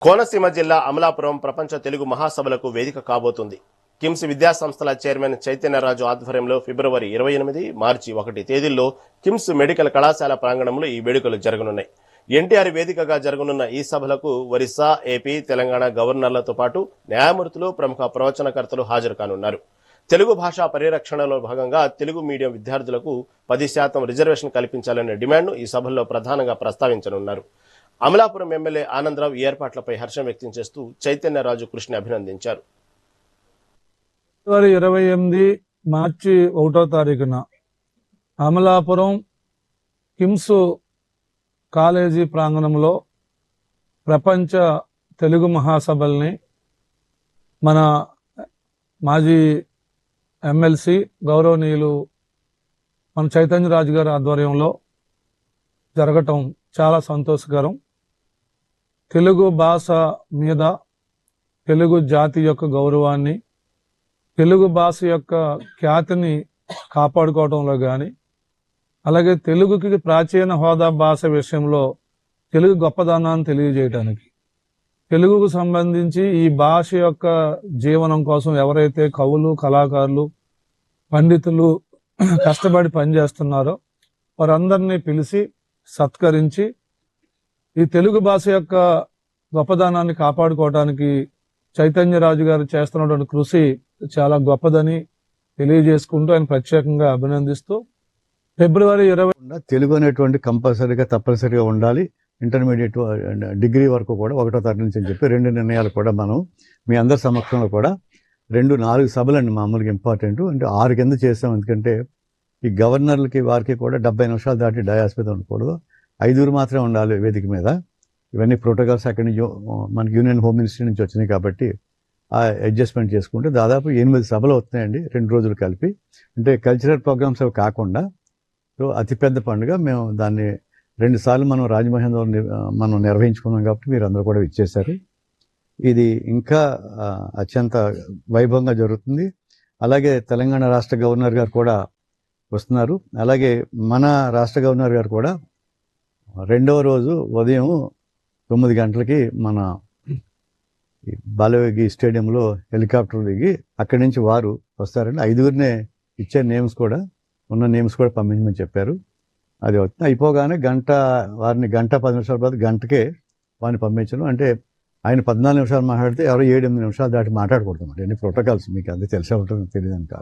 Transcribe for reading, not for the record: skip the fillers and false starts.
కోనసీమ జిల్లా అమలాపురం ప్రపంచ తెలుగు మహాసభలకు వేదిక కాబోతుంది. కిమ్స్ విద్యాసంస్థల చైర్మన్ చైతన్యరాజు ఆధ్వర్యంలో ఫిబ్రవరి 28, మార్చి 1 తేదీల్లో కిమ్స్ మెడికల్ కళాశాల ప్రాంగణంలో ఈ వేడుకలు జరగనున్నాయి. ఎన్టీఆర్ వేదికగా జరగనున్న ఈ సభలకు ఒరిస్సా, ఏపీ, తెలంగాణ గవర్నర్లతో పాటు న్యాయమూర్తులు, ప్రముఖ ప్రవచనకర్తలు హాజరు కానున్నారు. తెలుగు భాషా పరిరక్షణలో భాగంగా తెలుగు మీడియం విద్యార్థులకు 10% రిజర్వేషన్ కల్పించాలనే డిమాండ్ను ఈ సభల్లో ప్రధానంగా ప్రస్తావించనున్నారు. అమలాపురం ఎమ్మెల్యే ఆనందరావు ఈ ఏర్పాట్లపై హర్షం వ్యక్తం చేస్తూ చైతన్యరాజు కృషిని అభినందించారు. ఫిబ్రవరి 28, మార్చి 1వ తారీఖున అమలాపురం కిమ్స్ కాలేజీ ప్రాంగణంలో ప్రపంచ తెలుగు మహాసభల్ని మన మాజీ ఎమ్మెల్సీ గౌరవనీయులు మన చైతన్యరాజు గారి ఆధ్వర్యంలో జరగటం చాలా సంతోషకరం. తెలుగు భాష మీద, తెలుగు జాతి యొక్క గౌరవాన్ని, తెలుగు భాష యొక్క ఖ్యాతిని కాపాడుకోవడంలో కానీ, అలాగే తెలుగుకి ప్రాచీన హోదా భాష విషయంలో తెలుగు గొప్పదనాన్ని తెలియజేయడానికి, తెలుగుకు సంబంధించి ఈ భాష యొక్క జీవనం కోసం ఎవరైతే కవులు, కళాకారులు, పండితులు కష్టపడి పనిచేస్తున్నారో వారందరినీ పిలిచి సత్కరించి ఈ తెలుగు భాష యొక్క గొప్పదనాన్ని కాపాడుకోవడానికి చైతన్యరాజు గారు చేస్తున్నటువంటి కృషి చాలా గొప్పదని తెలియజేసుకుంటూ ఆయన ప్రత్యేకంగా అభినందిస్తూ ఫిబ్రవరి 20 తెలుగు అనేటువంటి కంపల్సరీగా తప్పనిసరిగా ఉండాలి. ఇంటర్మీడియట్ డిగ్రీ వరకు కూడా 1వ తరగతి నుంచి అని చెప్పి 2 నిర్ణయాలు కూడా మనం మీ అందరి సమక్షంలో కూడా 4 సభలండి మామూలుగా ఇంపార్టెంట్. అంటే 6 కింద చేసాం. ఎందుకంటే ఈ గవర్నర్లకి వారికి కూడా 70 నిమిషాలు దాటి డయాస్ మీద ఉండకూడదు. 5 మాత్రమే ఉండాలి వేదిక మీద. ఇవన్నీ ప్రోటోకాల్స్ అక్కడి నుంచి మనకి యూనియన్ హోమ్ మినిస్ట్రీ నుంచి వచ్చినాయి కాబట్టి ఆ అడ్జస్ట్మెంట్ చేసుకుంటే దాదాపు 8 సభలు అవుతున్నాయండి 2 రోజులు కలిపి. అంటే కల్చరల్ ప్రోగ్రామ్స్ అవి కాకుండా అతిపెద్ద పండుగ. మేము దాన్ని 2 సార్లు మనం రాజమహేంద్రం మనం నిర్వహించుకున్నాం కాబట్టి మీరు అందరూ కూడా ఇచ్చేశారు. ఇది ఇంకా అత్యంత వైభవంగా జరుగుతుంది. అలాగే తెలంగాణ రాష్ట్ర గవర్నర్ గారు కూడా వస్తున్నారు. అలాగే మన రాష్ట్ర గవర్నర్ గారు కూడా 2వ రోజు ఉదయం 9 గంటలకి మన బాలయోగి స్టేడియంలో హెలికాప్టర్ దిగి అక్కడి నుంచి వారు వస్తారండి. 5 ఇచ్చే నేమ్స్ కూడా ఉన్న నేమ్స్ కూడా పంపించమని చెప్పారు. అది అయిపోగానే వారిని 1:10 నిమిషాల తర్వాత గంటకే వారిని పంపించడం. అంటే ఆయన 14 నిమిషాలు మాట్లాడితే ఎవరో 7-8 నిమిషాలు దాటి మాట్లాడకూడదు. ఎన్ని ప్రోటోకాల్స్ మీకు అది తెలిసే ఉంటుంది, తెలియదని కాదు.